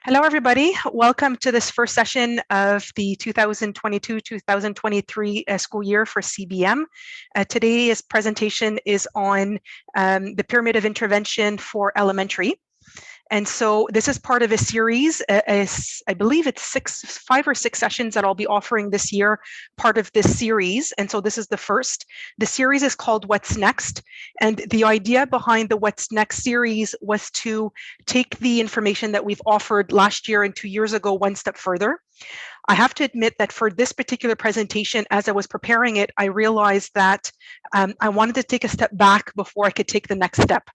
Hello, everybody. Welcome to this first session of the 2022-2023 school year for CEBM. Today's presentation is on the pyramid of intervention for elementary. And so this is part of a series. I believe it's 5 or 6 sessions that I'll be offering this year, part of this series. And so this is the first. The series is called What's Next. And the idea behind the What's Next series was to take the information that we've offered last year and 2 years ago one step further. I have to admit that for this particular presentation, as I was preparing it, I realized that I wanted to take a step back before I could take the next step.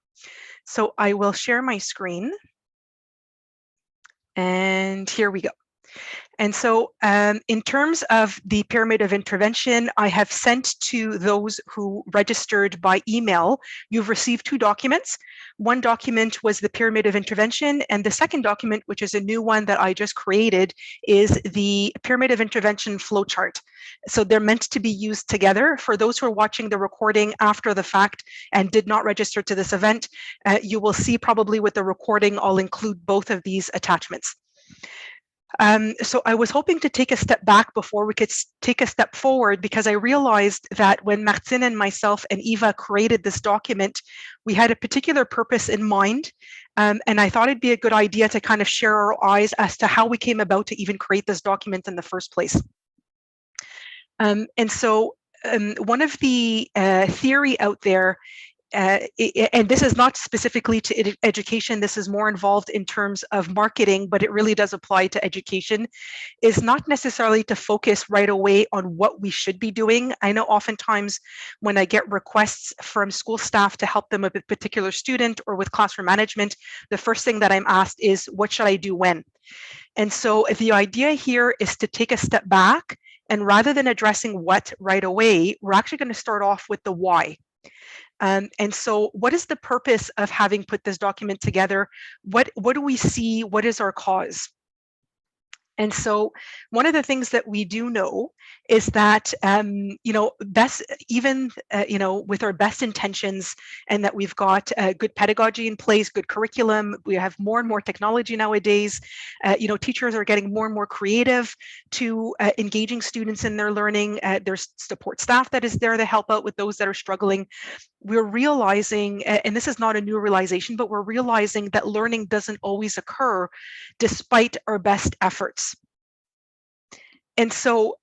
So I will share my screen. And here we go. And so in terms of the pyramid of intervention, I have sent to those who registered by email. You've received 2 documents. One document was the pyramid of intervention, and the second document, which is a new one that I just created, is the pyramid of intervention flowchart. So they're meant to be used together. For those who are watching the recording after the fact and did not register to this event, you will see probably with the recording, I'll include both of these attachments. So I was hoping to take a step back before we could take a step forward, because I realized that when Martine and myself and Eva created this document, we had a particular purpose in mind. And I thought it'd be a good idea to kind of share our eyes as to how we came about to even create this document in the first place. And so one of the theory out there, and this is not specifically to education, this is more involved in terms of marketing, but it really does apply to education, is not necessarily to focus right away on what we should be doing. I know oftentimes when I get requests from school staff to help them with a particular student or with classroom management, the first thing that I'm asked is, what should I do when? And so the idea here is to take a step back, and rather than addressing what right away, we're actually going to start off with the why. And so what is the purpose of having put this document together? What do we see? What is our cause? And so one of the things that we do know is that, with our best intentions, and that we've got good pedagogy in place, good curriculum, we have more and more technology nowadays. Teachers are getting more and more creative to engaging students in their learning. There's support staff that is there to help out with those that are struggling. We're realizing, and this is not a new realization, but we're realizing that learning doesn't always occur despite our best efforts. And so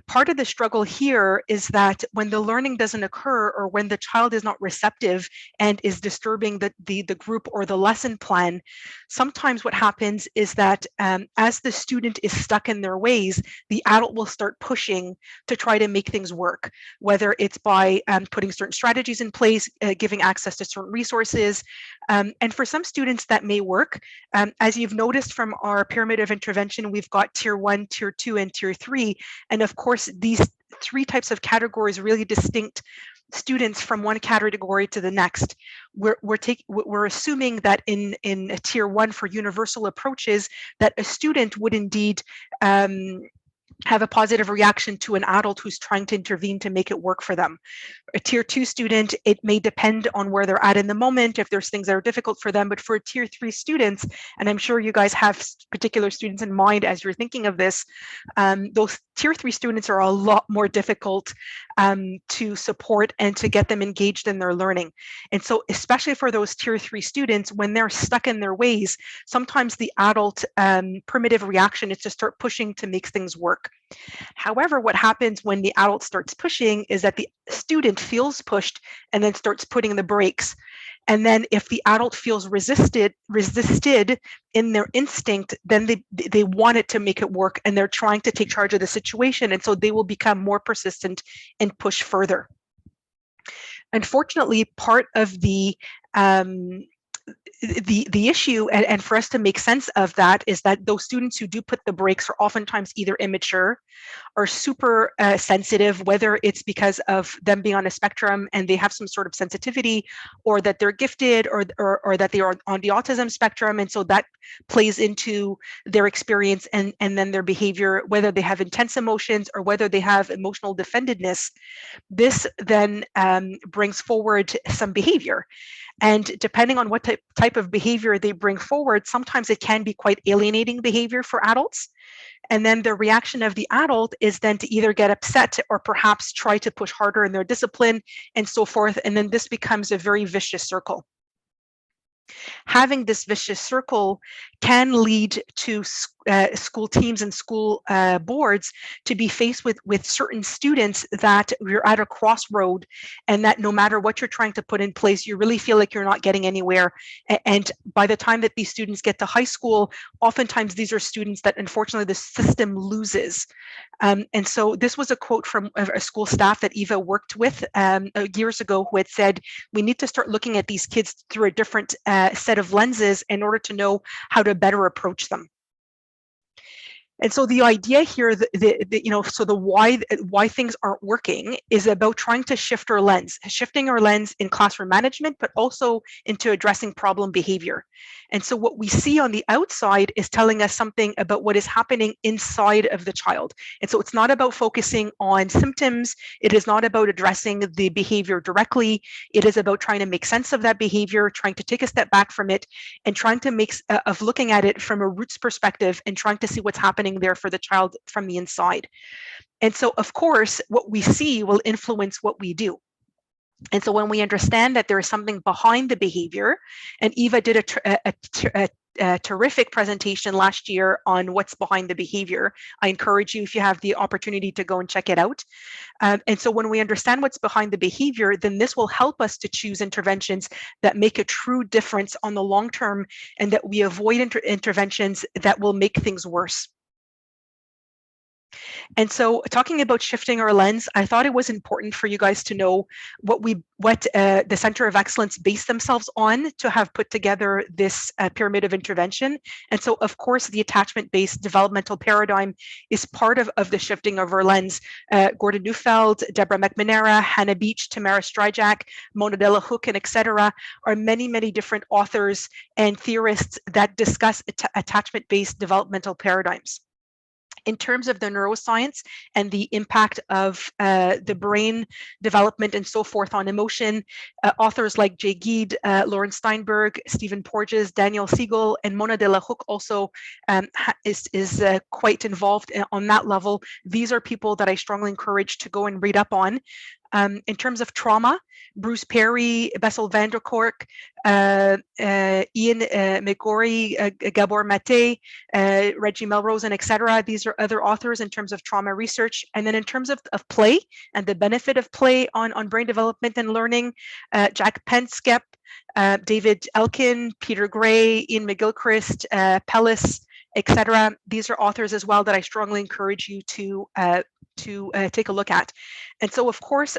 part of the struggle here is that when the learning doesn't occur, or when the child is not receptive and is disturbing the group or the lesson plan, sometimes what happens is that as the student is stuck in their ways, the adult will start pushing to try to make things work, whether it's by putting certain strategies in place, giving access to certain resources. And for some students that may work. As you've noticed from our pyramid of intervention, we've got tier 1, tier 2, and tier 3. And of course, these 3 types of categories really distinct students from one category to the next. We're assuming that in a tier 1 for universal approaches, that a student would indeed have a positive reaction to an adult who's trying to intervene to make it work for them. A tier 2 student, it may depend on where they're at in the moment, if there's things that are difficult for them. But for tier 3 students, and I'm sure you guys have particular students in mind as you're thinking of this, those tier 3 students are a lot more difficult to support and to get them engaged in their learning. And so especially for those tier 3 students, when they're stuck in their ways, sometimes the adult primitive reaction is to start pushing to make things work. However, what happens when the adult starts pushing is that the student feels pushed and then starts putting the brakes. And then if the adult feels resisted in their instinct, then they want it to make it work, and they're trying to take charge of the situation. And so they will become more persistent and push further. Unfortunately, part of the issue, and for us to make sense of that, is that those students who do put the brakes are oftentimes either immature or super sensitive, whether it's because of them being on a spectrum and they have some sort of sensitivity, or that they're gifted, or that they are on the autism spectrum. And so that plays into their experience and then their behavior, whether they have intense emotions or whether they have emotional defendedness. This then brings forward some behavior. And depending on what type type of behavior they bring forward, sometimes it can be quite alienating behavior for adults. And then the reaction of the adult is then to either get upset or perhaps try to push harder in their discipline and so forth. And then this becomes a very vicious circle. Having this vicious circle can lead to school teams and school boards to be faced with certain students that you're at a crossroad, and that no matter what you're trying to put in place, you really feel like you're not getting anywhere. And by the time that these students get to high school, oftentimes these are students that unfortunately the system loses. And so this was a quote from a school staff that Eva worked with years ago, who had said, we need to start looking at these kids through a different set of lenses in order to know how to better approach them. And so the idea here, the why things aren't working is about trying to shift our lens, shifting our lens in classroom management, but also into addressing problem behavior. And so what we see on the outside is telling us something about what is happening inside of the child. And so it's not about focusing on symptoms. It is not about addressing the behavior directly. It is about trying to make sense of that behavior, trying to take a step back from it, and trying to make of looking at it from a roots perspective and trying to see what's happening there for the child from the inside. And so, of course, what we see will influence what we do. And so when we understand that there is something behind the behavior, and Eva did a terrific presentation last year on what's behind the behavior. I encourage you, if you have the opportunity, to go and check it out. And so when we understand what's behind the behavior, then this will help us to choose interventions that make a true difference on the long term, and that we avoid interventions that will make things worse. And so, talking about shifting our lens, I thought it was important for you guys to know what the Center of Excellence based themselves on to have put together this pyramid of intervention. And so, of course, the attachment-based developmental paradigm is part of the shifting of our lens. Gordon Neufeld, Deborah McNamara, Hannah Beach, Tamara Stryjak, Mona de la Hook, and etc. are many, many different authors and theorists that discuss attachment-based developmental paradigms. In terms of the neuroscience and the impact of the brain development and so forth on emotion, authors like Jay Geed, Lauren Steinberg, Stephen Porges, Daniel Siegel, and Mona de la Hook also is quite involved on that level. These are people that I strongly encourage to go and read up on. In terms of trauma, Bruce Perry, Bessel van der Kolk, Ian McGorry, Gabor Mate, Reggie Melrose, and etc. These are other authors in terms of trauma research. And then in terms of play and the benefit of play on brain development and learning, Jack Penskep, David Elkin, Peter Gray, Ian McGilchrist, Pellis, etc. These are authors as well that I strongly encourage you to take a look at. And so, of course,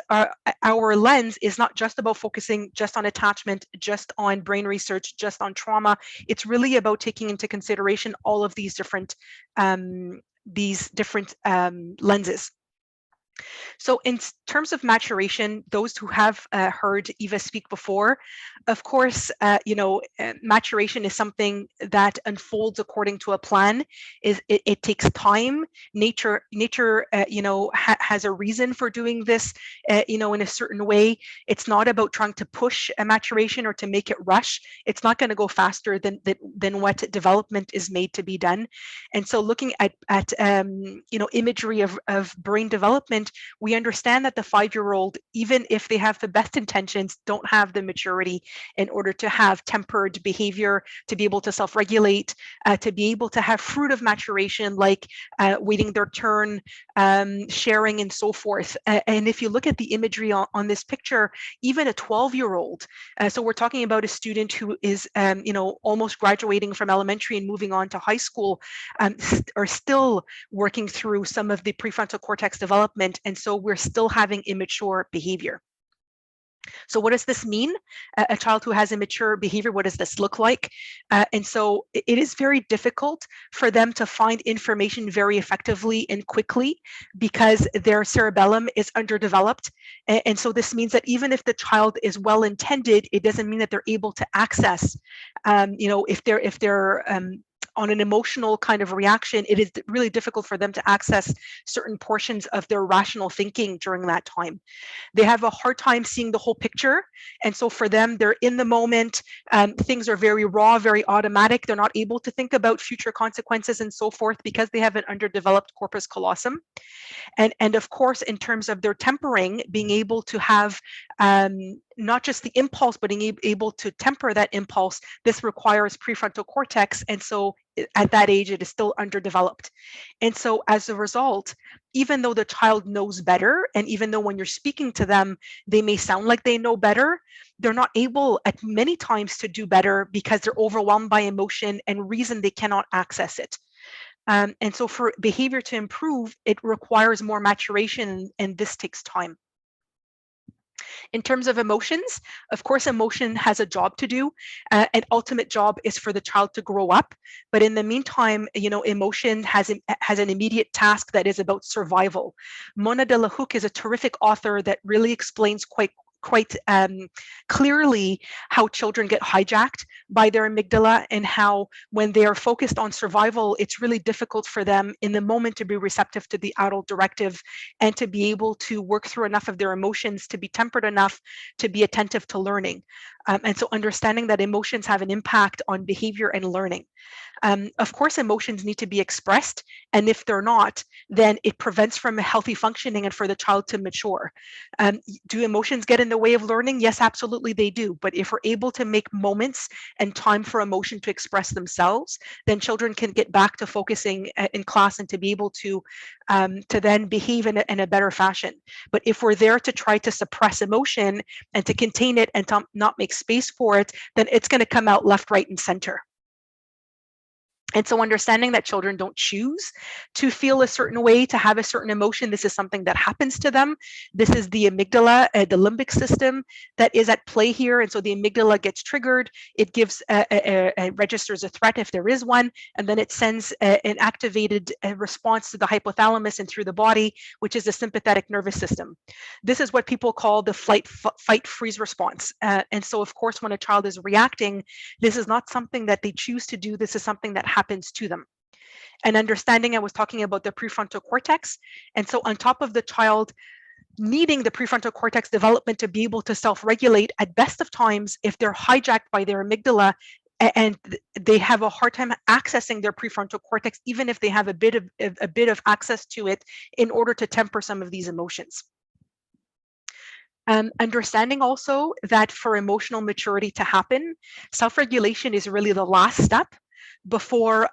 our lens is not just about focusing just on attachment, just on brain research, just on trauma. It's really about taking into consideration all of these different lenses. So in terms of maturation, those who have heard Eva speak before, of course, maturation is something that unfolds according to a plan. It takes time. Nature, has a reason for doing this, in a certain way. It's not about trying to push a maturation or to make it rush. It's not going to go faster than what development is made to be done. And so, looking at imagery of brain development, we understand that the 5-year-old, even if they have the best intentions, don't have the maturity in order to have tempered behavior, to be able to self-regulate, to be able to have fruit of maturation, like waiting their turn, sharing, and so forth. And if you look at the imagery on this picture, even a 12-year-old, so we're talking about a student who is, almost graduating from elementary and moving on to high school, are still working through some of the prefrontal cortex development. And so we're still having immature behavior. So what does this mean? A child who has immature behavior, what does this look like? And so it is very difficult for them to find information very effectively and quickly because their cerebellum is underdeveloped. And so this means that even if the child is well intended, it doesn't mean that they're able to access, if they're on an emotional kind of reaction, it is really difficult for them to access certain portions of their rational thinking during that time. They have a hard time seeing the whole picture. And so for them, they're in the moment. Things are very raw, very automatic. They're not able to think about future consequences and so forth because they have an underdeveloped corpus callosum. And of course, in terms of their tempering, being able to have not just the impulse, but being able to temper that impulse, this requires prefrontal cortex. And so at that age, it is still underdeveloped. And so as a result, even though the child knows better, and even though when you're speaking to them, they may sound like they know better, they're not able at many times to do better because they're overwhelmed by emotion and reason they cannot access it. And so for behavior to improve, it requires more maturation, and this takes time. In terms of emotions, of course, emotion has a job to do. An ultimate job is for the child to grow up. But in the meantime, emotion has an immediate task that is about survival. Mona de la Houque is a terrific author that really explains quite clearly how children get hijacked by their amygdala, and how when they are focused on survival, it's really difficult for them in the moment to be receptive to the adult directive and to be able to work through enough of their emotions to be tempered enough to be attentive to learning. And so understanding that emotions have an impact on behavior and learning. Of course, emotions need to be expressed, and if they're not, then it prevents from a healthy functioning and for the child to mature. Do emotions get in the way of learning? Yes, absolutely they do. But if we're able to make moments and time for emotion to express themselves, then children can get back to focusing in class and to be able to then behave in a better fashion. But if we're there to try to suppress emotion and to contain it and to not make space for it, then it's going to come out left, right, and center. And so understanding that children don't choose to feel a certain way, to have a certain emotion, this is something that happens to them. This is the amygdala, the limbic system that is at play here. And so the amygdala gets triggered. It gives, registers a threat if there is one, and then it sends an activated response to the hypothalamus and through the body, which is the sympathetic nervous system. This is what people call the fight, freeze response. And so of course, when a child is reacting, this is not something that they choose to do. This is something that happens to them. And understanding, I was talking about the prefrontal cortex. And so on top of the child needing the prefrontal cortex development to be able to self-regulate, at best of times, if they're hijacked by their amygdala and they have a hard time accessing their prefrontal cortex, even if they have a bit of access to it in order to temper some of these emotions. Understanding also that for emotional maturity to happen, self-regulation is really the last step before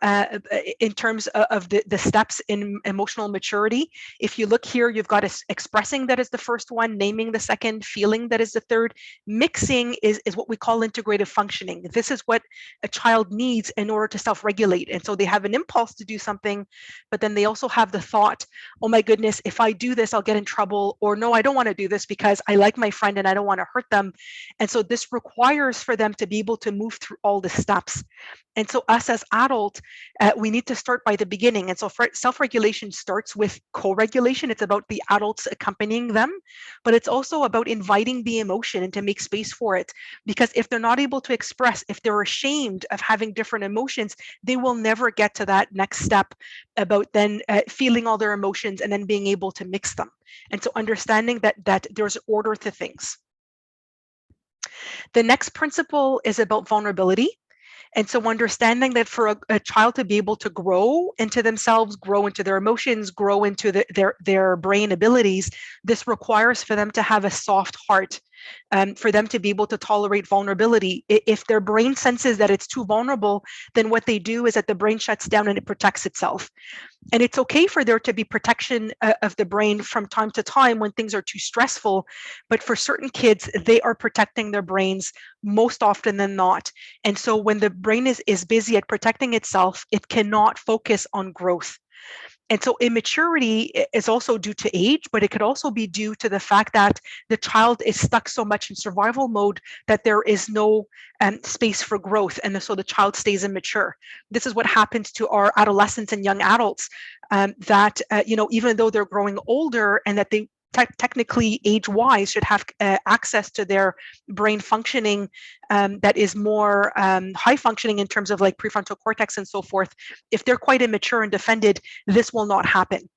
in terms of the steps in emotional maturity. If you look here, you've got expressing, that is the first one, naming the second, feeling, that is the third. Mixing is what we call integrative functioning. This is what a child needs in order to self-regulate. And so they have an impulse to do something, but then they also have the thought, oh my goodness, if I do this, I'll get in trouble, or no, I don't want to do this because I like my friend and I don't want to hurt them. And so this requires for them to be able to move through all the steps. And so us as adults, we need to start by the beginning. And so self-regulation starts with co-regulation. It's about the adults accompanying them, but it's also about inviting the emotion and to make space for it. Because if they're not able to express, if they're ashamed of having different emotions, they will never get to that next step about then feeling all their emotions and then being able to mix them. And so understanding that there's order to things. The next principle is about vulnerability. And so understanding that for a child to be able to grow into themselves, grow into their emotions, grow into their brain abilities, this requires for them to have a soft heart, for them to be able to tolerate vulnerability. If their brain senses that it's too vulnerable, then what they do is that the brain shuts down and it protects itself. And it's okay for there to be protection of the brain from time to time when things are too stressful. But for certain kids, they are protecting their brains most often than not. And so when the brain is busy at protecting itself, it cannot focus on growth. And so immaturity is also due to age, but it could also be due to the fact that the child is stuck so much in survival mode that there is no space for growth. And so the child stays immature. This is what happens to our adolescents and young adults, that, even though they're growing older and that they technically age-wise should have access to their brain functioning that is more high functioning in terms of like prefrontal cortex and so forth. If they're quite immature and defended, this will not happen.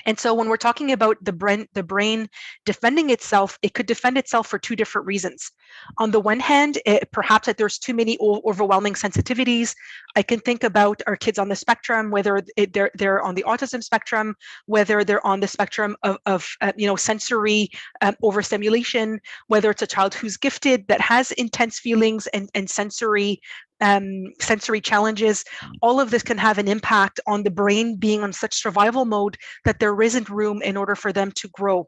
And so when we're talking about the brain defending itself, it could defend itself for two different reasons. On the one hand, perhaps that there's too many overwhelming sensitivities. I can think about our kids on the spectrum, whether they're on the autism spectrum, whether they're on the spectrum of sensory overstimulation, whether it's a child who's gifted that has intense feelings and sensory challenges. All of this can have an impact on the brain being on such survival mode that there isn't room in order for them to grow.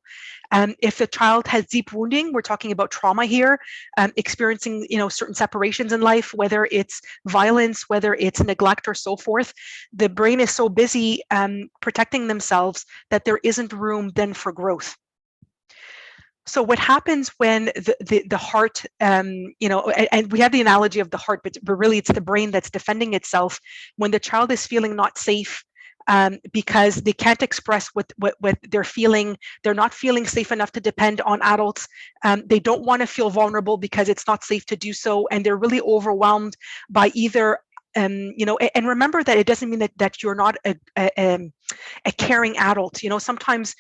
If the child has deep wounding, we're talking about trauma here, experiencing certain separations in life, whether it's violence, whether it's neglect or so forth, the brain is so busy protecting themselves that there isn't room then for growth. So what happens when the heart, and we have the analogy of the heart, but really it's the brain that's defending itself when the child is feeling not safe because they can't express what they're feeling. They're not feeling safe enough to depend on adults. They don't want to feel vulnerable because it's not safe to do so. And they're really overwhelmed by either and remember that it doesn't mean that you're not a caring adult. Sometimes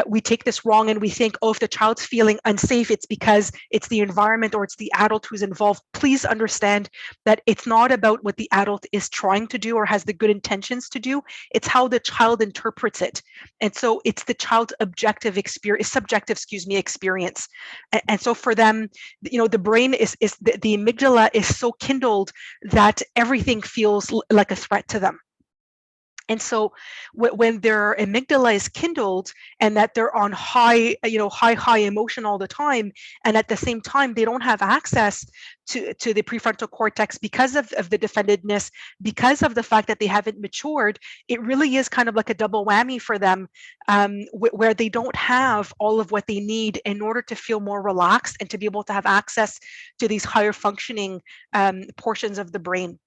we take this wrong and we think, oh, if the child's feeling unsafe, it's because it's the environment or it's the adult who's involved. Please understand that it's not about what the adult is trying to do or has the good intentions to do. It's how the child interprets it. And so it's the child's subjective experience. And so for them, the brain is the amygdala is so kindled that everything feels like a threat to them. And so when their amygdala is kindled and that they're on high emotion all the time, and at the same time, they don't have access to the prefrontal cortex because of the defendedness, because of the fact that they haven't matured, it really is kind of like a double whammy for them, where they don't have all of what they need in order to feel more relaxed and to be able to have access to these higher functioning portions of the brain.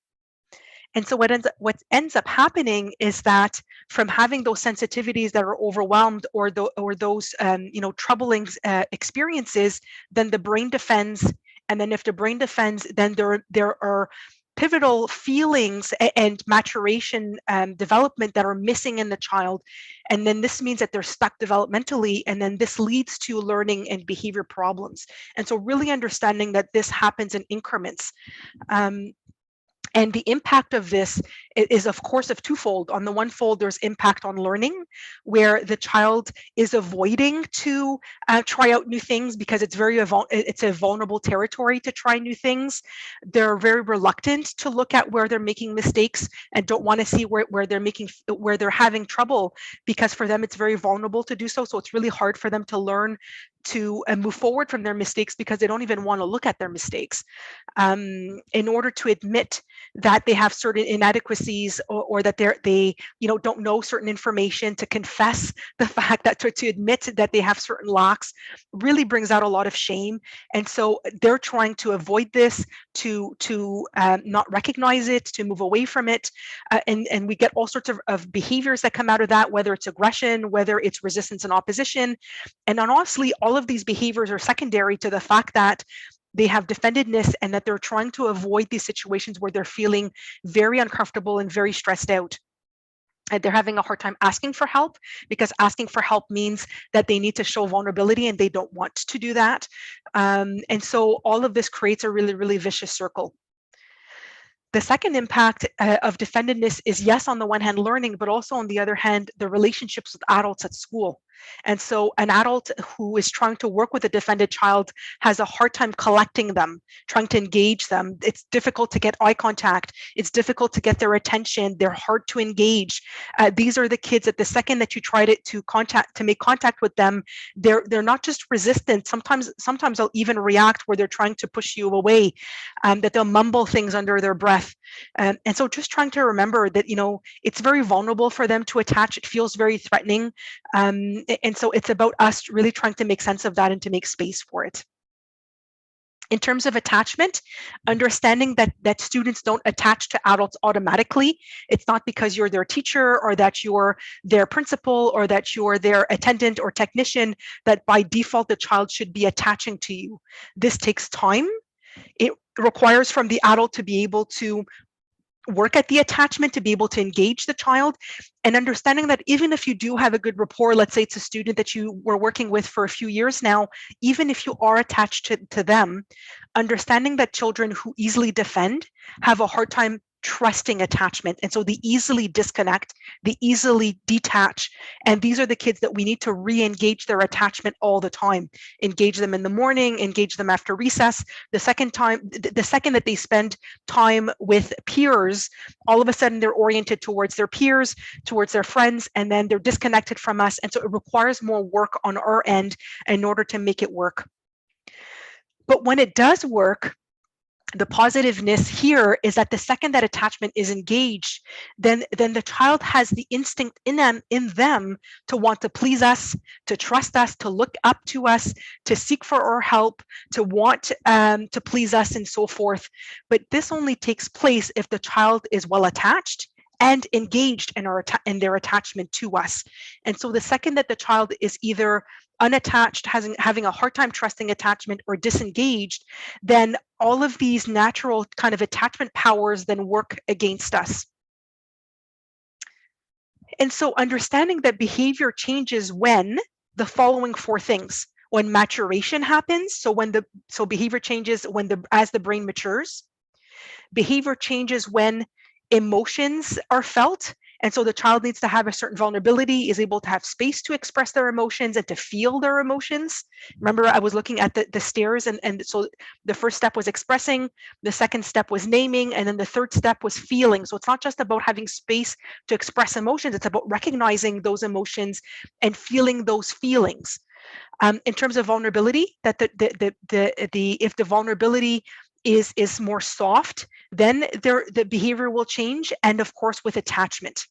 And so what ends up happening is that from having those sensitivities that are overwhelmed or those troubling experiences, then the brain defends. And then if the brain defends, then there are pivotal feelings and maturation development that are missing in the child. And then this means that they're stuck developmentally, and then this leads to learning and behavior problems. And so really understanding that this happens in increments. And the impact of this is, of course, of twofold. On the one fold, there's impact on learning, where the child is avoiding to try out new things because it's a vulnerable territory to try new things. They're very reluctant to look at where they're making mistakes and don't want to see where they're having trouble, because for them it's very vulnerable to do so. So it's really hard for them to learn to move forward from their mistakes because they don't even want to look at their mistakes. In order to admit that they have certain inadequacies or that they don't know certain information, to confess the fact that to admit that they have certain lacks really brings out a lot of shame. And so they're trying to avoid this, to not recognize it, to move away from it. And we get all sorts of behaviors that come out of that, whether it's aggression, whether it's resistance and opposition. And honestly, all of these behaviors are secondary to the fact that they have defendedness and that they're trying to avoid these situations where they're feeling very uncomfortable and very stressed out. And they're having a hard time asking for help, because asking for help means that they need to show vulnerability and they don't want to do that. And so all of this creates a really, really vicious circle. The second impact of defendedness is, yes, on the one hand, learning, but also on the other hand, the relationships with adults at school. And so an adult who is trying to work with a defended child has a hard time collecting them, trying to engage them. It's difficult to get eye contact. It's difficult to get their attention. They're hard to engage. These are the kids that the second that you try to make contact with them, they're not just resistant. Sometimes they'll even react where they're trying to push you away, that they'll mumble things under their breath. And so just trying to remember that, it's very vulnerable for them to attach. It feels very threatening. And so it's about us really trying to make sense of that and to make space for it. In terms of attachment, understanding that students don't attach to adults automatically. It's not because you're their teacher or that you're their principal or that you're their attendant or technician that by default the child should be attaching to you. This takes time. It requires from the adult to be able to work at the attachment, to be able to engage the child, and understanding that even if you do have a good rapport, let's say it's a student that you were working with for a few years now, even if you are attached to them, understanding that children who easily defend have a hard time trusting attachment. And so they easily disconnect, they easily detach. And these are the kids that we need to re-engage their attachment all the time. Engage them in the morning, engage them after recess. The second that they spend time with peers, all of a sudden they're oriented towards their peers, towards their friends, and then they're disconnected from us. And so it requires more work on our end in order to make it work. But when it does work, the positiveness here is that the second that attachment is engaged, then the child has the instinct in them to want to please us, to trust us, to look up to us, to seek for our help, to want to please us, and so forth. But this only takes place if the child is well attached and engaged in their attachment to us. And so the second that the child is either unattached, having a hard time trusting attachment, or disengaged, then all of these natural kind of attachment powers then work against us. And so understanding that behavior changes when the following four things: when maturation happens, so behavior changes as the brain matures. Behavior changes when emotions are felt. And so the child needs to have a certain vulnerability, is able to have space to express their emotions and to feel their emotions. Remember, I was looking at the stairs, and so the first step was expressing, the second step was naming, and then the third step was feeling. So it's not just about having space to express emotions, it's about recognizing those emotions and feeling those feelings. In terms of vulnerability, that if the vulnerability is more soft, then the behavior will change, and of course with attachment.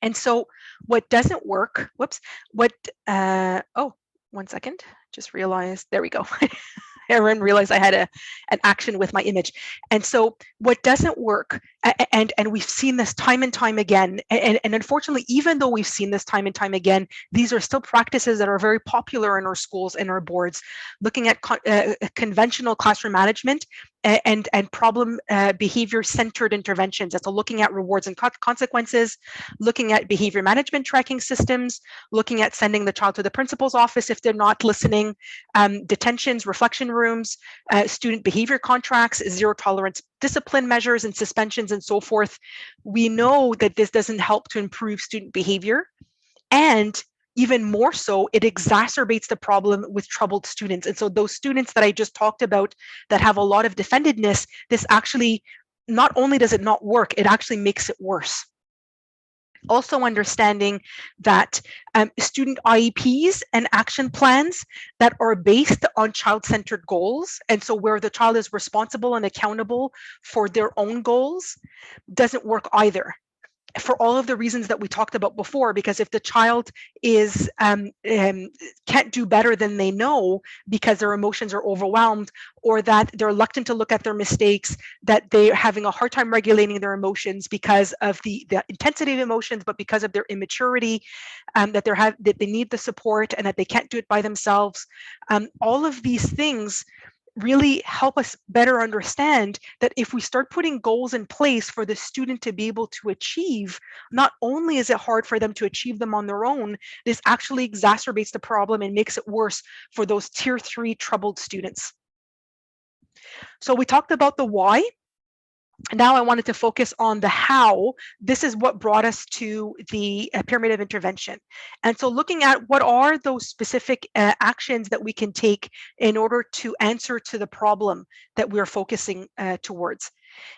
And so what doesn't work, oh, 1 second, just realized, there we go. I didn't realize I had an action with my image. And so what doesn't work, and we've seen this time and time again, and unfortunately, even though we've seen this time and time again, these are still practices that are very popular in our schools and our boards, looking at conventional classroom management and problem behavior-centered interventions. That's looking at rewards and consequences, looking at behavior management tracking systems, looking at sending the child to the principal's office if they're not listening, detentions, reflection rooms, student behavior contracts, zero tolerance discipline measures and suspensions, and so forth. We know that this doesn't help to improve student behavior, and even more so, it exacerbates the problem with troubled students. And so those students that I just talked about that have a lot of defendedness, this actually, not only does it not work, it actually makes it worse. Also understanding that student IEPs and action plans that are based on child-centered goals, and so where the child is responsible and accountable for their own goals, doesn't work either, for all of the reasons that we talked about before. Because if the child is can't do better than they know because their emotions are overwhelmed, or that they're reluctant to look at their mistakes, that they're having a hard time regulating their emotions because of the intensity of emotions, but because of their immaturity, that they need the support and that they can't do it by themselves, all of these things really help us better understand that if we start putting goals in place for the student to be able to achieve, not only is it hard for them to achieve them on their own, this actually exacerbates the problem and makes it worse for those tier 3 troubled students. So we talked about the why. Now I wanted to focus on the how. This is what brought us to the pyramid of intervention. And so looking at what are those specific actions that we can take in order to answer to the problem that we're focusing towards.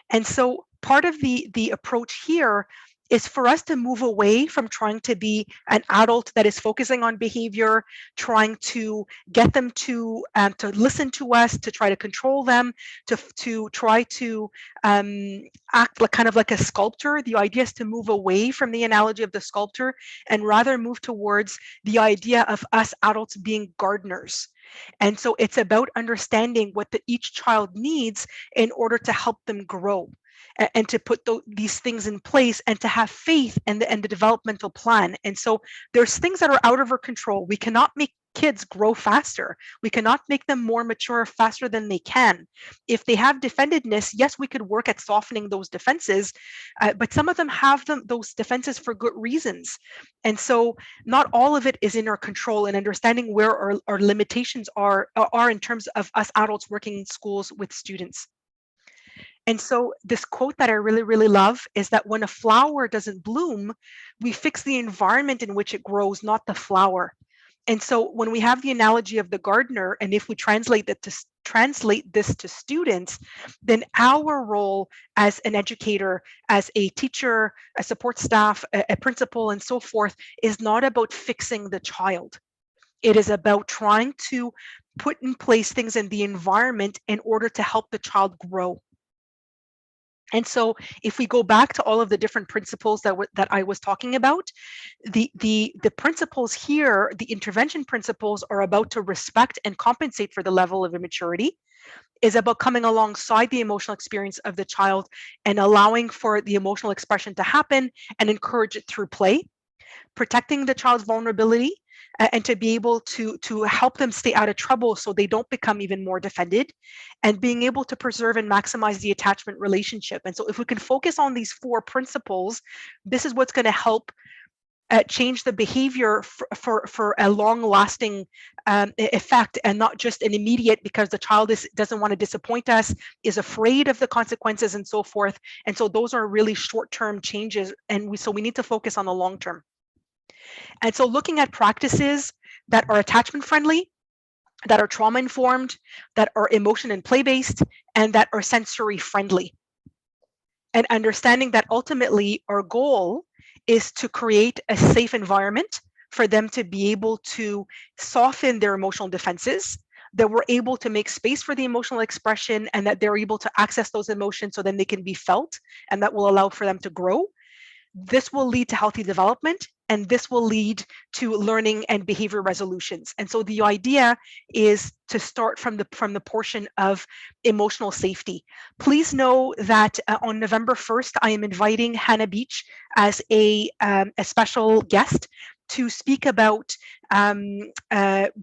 And so part of the approach here is for us to move away from trying to be an adult that is focusing on behavior, trying to get them to listen to us, to try to control them, to try to act like kind of like a sculptor. The idea is to move away from the analogy of the sculptor and rather move towards the idea of us adults being gardeners. And so it's about understanding what each child needs in order to help them grow, and to put these things in place, and to have faith in the developmental plan. And so there's things that are out of our control. We cannot make kids grow faster. We cannot make them more mature faster than they can. If they have defendedness, yes, we could work at softening those defenses, but some of them have those defenses for good reasons. And so not all of it is in our control, and understanding where our limitations are in terms of us adults working in schools with students. And so this quote that I really, really love is that when a flower doesn't bloom, we fix the environment in which it grows, not the flower. And so when we have the analogy of the gardener, and if we translate this to students, then our role as an educator, as a teacher, a support staff, a principal, and so forth, is not about fixing the child. It is about trying to put in place things in the environment in order to help the child grow. And so if we go back to all of the different principles that I was talking about, the principles here, the intervention principles, are about to respect and compensate for the level of immaturity, is about coming alongside the emotional experience of the child and allowing for the emotional expression to happen and encourage it through play, protecting the child's vulnerability, and to be able to help them stay out of trouble so they don't become even more defended, and being able to preserve and maximize the attachment relationship. And so if we can focus on these 4 principles, this is what's going to help change the behavior for a long-lasting effect, and not just an immediate, because the child doesn't want to disappoint us, is afraid of the consequences, and so forth. And so those are really short-term changes, and so we need to focus on the long term. And so looking at practices that are attachment friendly, that are trauma informed, that are emotion and play based, and that are sensory friendly. And understanding that ultimately our goal is to create a safe environment for them to be able to soften their emotional defenses, that we're able to make space for the emotional expression, and that they're able to access those emotions so then they can be felt, and that will allow for them to grow. This will lead to healthy development, and this will lead to learning and behavior resolutions. And so the idea is to start from the portion of emotional safety. Please know that on November 1st, I am inviting Hannah Beach as a special guest to speak about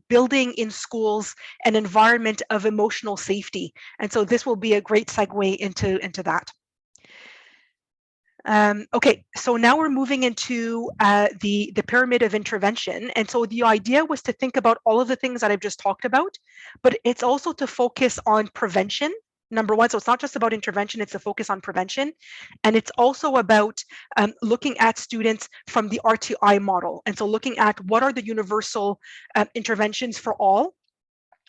building in schools an environment of emotional safety. And so this will be a great segue into that. Okay, so now we're moving into the pyramid of intervention. And so the idea was to think about all of the things that I've just talked about, but it's also to focus on prevention, number one. So it's not just about intervention, it's a focus on prevention. And it's also about looking at students from the RTI model. And so looking at what are the universal interventions for all,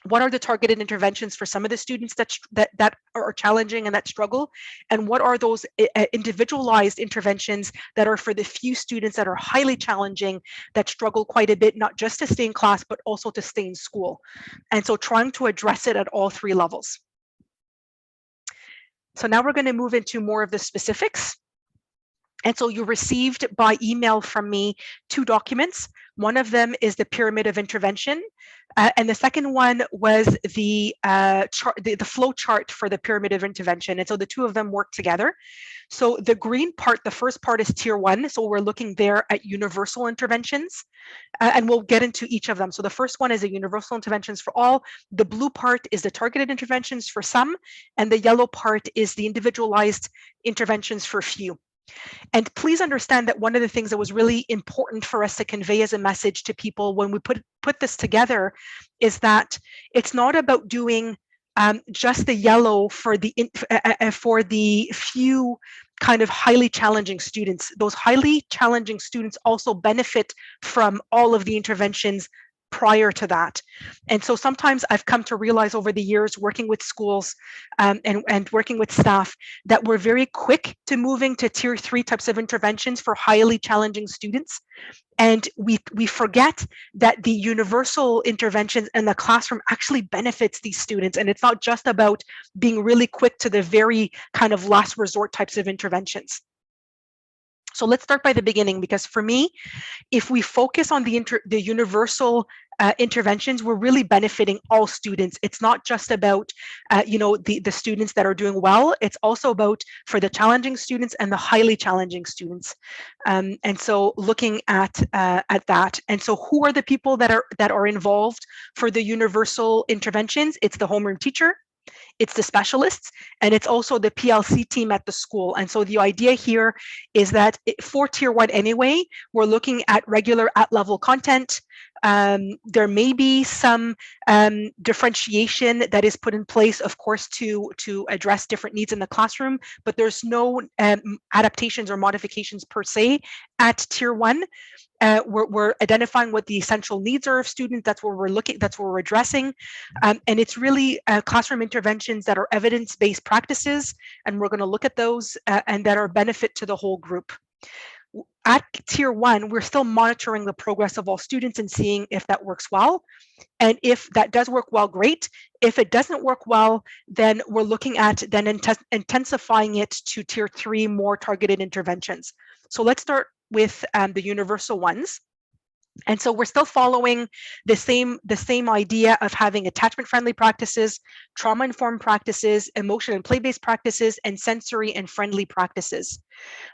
what are the targeted interventions for some of the students that are challenging and that struggle, and what are those individualized interventions that are for the few students that are highly challenging, that struggle quite a bit, not just to stay in class, but also to stay in school. And so trying to address it at all 3 levels. So now we're going to move into more of the specifics. And so you received by email from me 2 documents. One of them is the pyramid of intervention, and the second one was the flow chart for the pyramid of intervention. And so the 2 of them work together. So the green part, the first part, is tier 1. So we're looking there at universal interventions, and we'll get into each of them. So the first one is the universal interventions for all. The blue part is the targeted interventions for some, and the yellow part is the individualized interventions for few. And please understand that one of the things that was really important for us to convey as a message to people when we put this together is that it's not about doing just the yellow for the few kind of highly challenging students. Those highly challenging students also benefit from all of the interventions prior to that. And so sometimes I've come to realize over the years working with schools and working with staff that we're very quick to moving to tier 3 types of interventions for highly challenging students. And we forget that the universal interventions in the classroom actually benefits these students. And it's not just about being really quick to the very kind of last resort types of interventions. So let's start by the beginning, because for me, if we focus on the universal interventions, we're really benefiting all students. It's not just about the students that are doing well. It's also about for the challenging students and the highly challenging students. And so looking at that. And so who are the people that are involved for the universal interventions? It's the homeroom teacher, it's the specialists, and it's also the PLC team at the school. And so the idea here is that for Tier 1 anyway, we're looking at regular at-level content. There may be some differentiation that is put in place, of course, to address different needs in the classroom, but there's no adaptations or modifications per se at Tier 1. We're identifying what the essential needs are of students. That's where we're looking, that's where we're addressing. And it's really classroom interventions that are evidence-based practices, and we're going to look at those and that are benefit to the whole group. At Tier 1, we're still monitoring the progress of all students and seeing if that works well. And if that does work well, great. If it doesn't work well, then we're looking at then intensifying it to Tier 3, more targeted interventions. So let's start with the universal ones. And so we're still following the same idea of having attachment-friendly practices, trauma-informed practices, emotion and play-based practices, and sensory and friendly practices.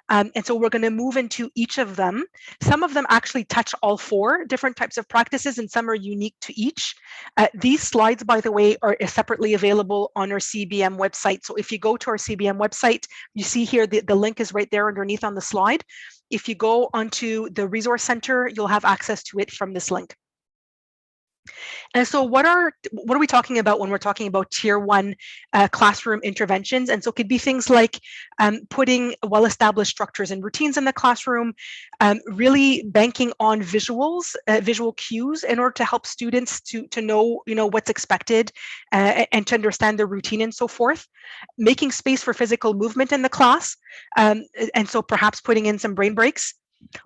And so we're going to move into each of them. Some of them actually touch all 4 different types of practices, and some are unique to each. These slides, by the way, are separately available on our CEBM website. So if you go to our CEBM website, you see here the link is right there underneath on the slide. If you go onto the resource center, you'll have access to it from this link. And so what are we talking about when we're talking about Tier 1 classroom interventions? And so it could be things like putting well-established structures and routines in the classroom, really banking on visuals, visual cues in order to help students to know what's expected and to understand the routine and so forth. Making space for physical movement in the class, and so perhaps putting in some brain breaks.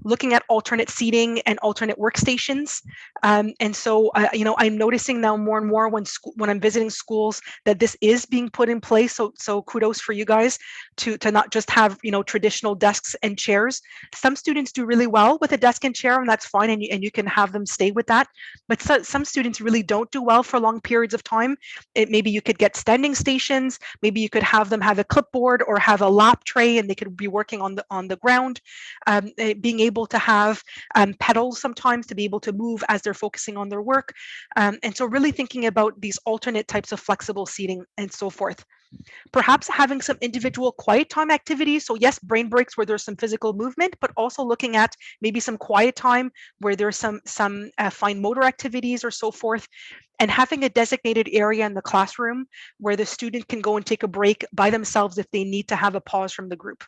Looking at alternate seating and alternate workstations. And so, I'm noticing now more and more when I'm visiting schools that this is being put in place. So kudos for you guys to not just have, traditional desks and chairs. Some students do really well with a desk and chair, and that's fine, and you can have them stay with that. But some students really don't do well for long periods of time. Maybe you could get standing stations. Maybe you could have them have a clipboard or have a lap tray, and they could be working on the ground. Being able to have pedals sometimes to be able to move as they're focusing on their work. And so really thinking about these alternate types of flexible seating and so forth. Perhaps having some individual quiet time activities. So yes, brain breaks where there's some physical movement, but also looking at maybe some quiet time where there's some fine motor activities or so forth. And having a designated area in the classroom where the student can go and take a break by themselves if they need to have a pause from the group.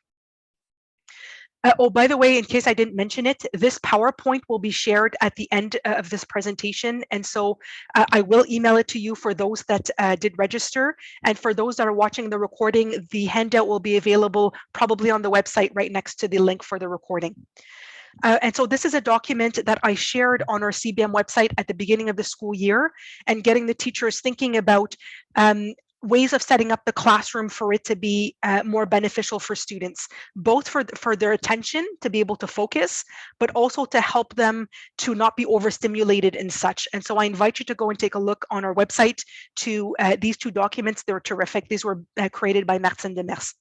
Oh, by the way, in case I didn't mention it, this PowerPoint will be shared at the end of this presentation. And so I will email it to you for those that did register. And for those that are watching the recording, the handout will be available probably on the website right next to the link for the recording. And so this is a document that I shared on our CEBM website at the beginning of the school year, and getting the teachers thinking about ways of setting up the classroom for it to be more beneficial for students, both for their attention to be able to focus, but also to help them to not be overstimulated and such. And so I invite you to go and take a look on our website to these 2 documents. They're terrific. These were created by Martine Demers.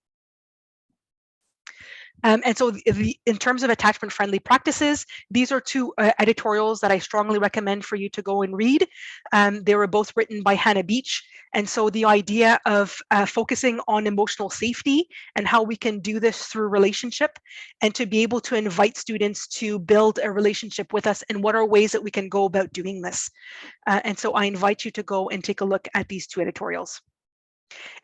And so in terms of attachment-friendly practices, these are 2 editorials that I strongly recommend for you to go and read. They were both written by Hannah Beach. And so the idea of focusing on emotional safety and how we can do this through relationship, and to be able to invite students to build a relationship with us, and what are ways that we can go about doing this. And so I invite you to go and take a look at these 2 editorials.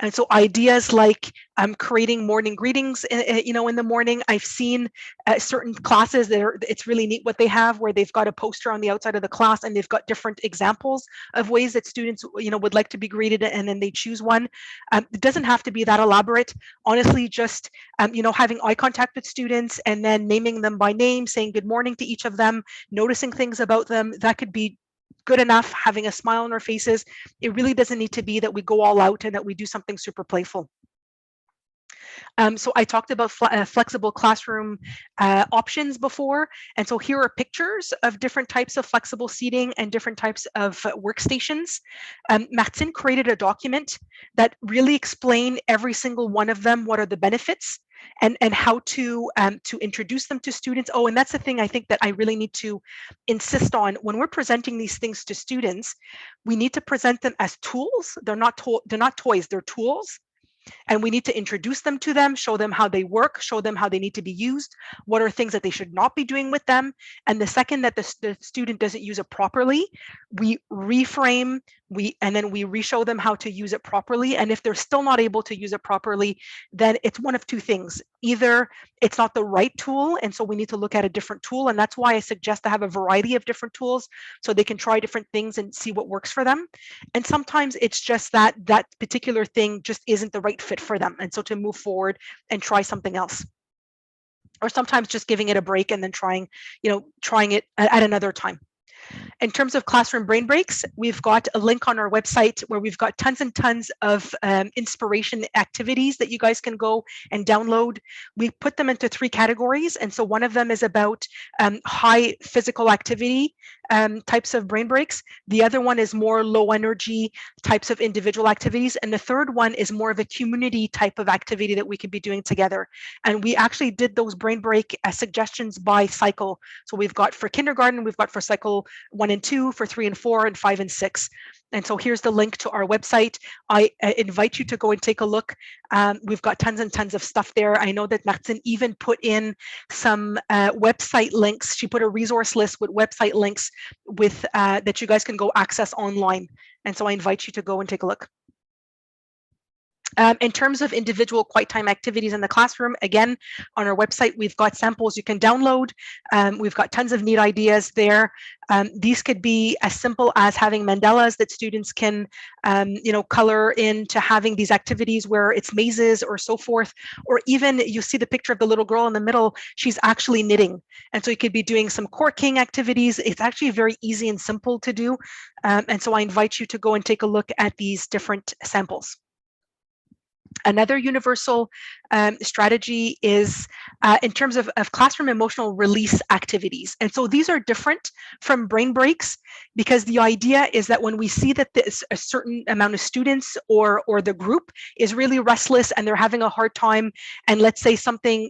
And so ideas like creating morning greetings, in the morning. I've seen certain classes that it's really neat what they have, where they've got a poster on the outside of the class and they've got different examples of ways that students, would like to be greeted, and then they choose one. It doesn't have to be that elaborate. Honestly, just, having eye contact with students and then naming them by name, saying good morning to each of them, noticing things about them, that could be good enough. Having a smile on our faces. It really doesn't need to be that we go all out and that we do something super playful. So I talked about flexible classroom options before. And so here are pictures of different types of flexible seating and different types of workstations. Martin created a document that really explained every single one of them, what are the benefits, and how to introduce them to students. Oh, and that's the thing I think that I really need to insist on. When we're presenting these things to students, we need to present them as tools. They're not toys, they're tools. And we need to introduce them to them, show them how they work, show them how they need to be used, what are things that they should not be doing with them. And the second that the student doesn't use it properly, we reframe, and then we re-show them how to use it properly. And if they're still not able to use it properly, then it's one of two things. Either it's not the right tool, and so we need to look at a different tool. And that's why I suggest to have a variety of different tools so they can try different things and see what works for them. And sometimes it's just that that particular thing just isn't the right fit for them. And so to move forward and try something else. Or sometimes just giving it a break and then trying it at another time. In terms of classroom brain breaks, we've got a link on our website where we've got tons and tons of inspiration activities that you guys can go and download. We put them into 3 categories. And so one of them is about high physical activity types of brain breaks. The other one is more low energy types of individual activities. And the third one is more of a community type of activity that we could be doing together. And we actually did those brain break suggestions by cycle. So we've got for kindergarten, we've got for cycle 1 and 2, for 3 and 4, and 5 and 6. And so here's the link to our website. I invite you to go and take a look. We've got tons and tons of stuff there. I know that Martin even put in some website links. She put a resource list with website links with that you guys can go access online. And so I invite you to go and take a look. In terms of individual quiet time activities in the classroom, again, on our website, we've got samples you can download. We've got tons of neat ideas there. These could be as simple as having mandalas that students can, color into having these activities where it's mazes or so forth, or even you see the picture of the little girl in the middle, she's actually knitting. And so you could be doing some corking activities. It's actually very easy and simple to do. And so I invite you to go and take a look at these different samples. Another universal strategy is in terms of classroom emotional release activities. And so these are different from brain breaks because the idea is that when we see that a certain amount of students or the group is really restless and they're having a hard time, and let's say something,